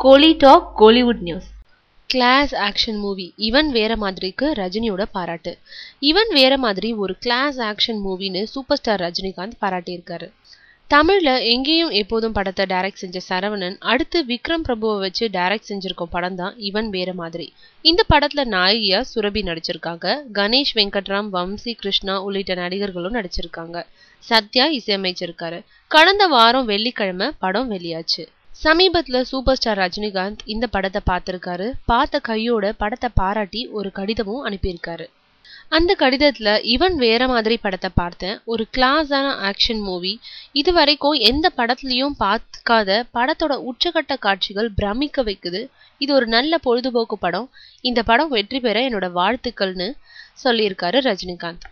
கோலி talk Kollywood news. Class action movie இவன் வேற மாதிரிக்கு ரஜினியோட பாராட்டு. இவன் வேற மாதிரி ஒரு கிளாஸ் ஆக்ஷன் மூவின்னு சூப்பர் ஸ்டார் ரஜினிகாந்த் பாராட்டியிருக்காரு. தமிழ்ல எங்கேயும் எப்போதும் படத்தை டைரக்ட் செஞ்ச சரவணன் அடுத்து விக்ரம் பிரபுவை வச்சு டைரக்ட் செஞ்சிருக்க படம் தான் இவன் வேற மாதிரி. இந்த படத்துல நாயகியா சுரபி நடிச்சிருக்காங்க. கணேஷ் வெங்கட்ராம், வம்சி கிருஷ்ணா உள்ளிட்ட நடிகர்களும் நடிச்சிருக்காங்க. சத்யா இசையமைச்சிருக்காரு. கடந்த வாரம் வெள்ளிக்கிழமை படம் வெளியாச்சு. சமீபத்துல சூப்பர் ஸ்டார் ரஜினிகாந்த் இந்த படத்தை பார்த்திருக்காரு. பார்த்த கையோட படத்தை பாராட்டி ஒரு கடிதமும் அனுப்பியிருக்காரு. அந்த கடிதத்துல இவன் வேற மாதிரி படத்தை பார்த்தேன். ஒரு கிளாஸான ஆக்ஷன் மூவி. இது வரைக்கும் எந்த படத்துலயும் பார்க்காத படத்தோட உச்சகட்ட காட்சிகள் பிரமிக்க வைக்குது. இது ஒரு நல்ல பொழுதுபோக்கு படம். இந்த படம் வெற்றி பெற என்னோட வாழ்த்துக்கள்னு சொல்லியிருக்காரு ரஜினிகாந்த்.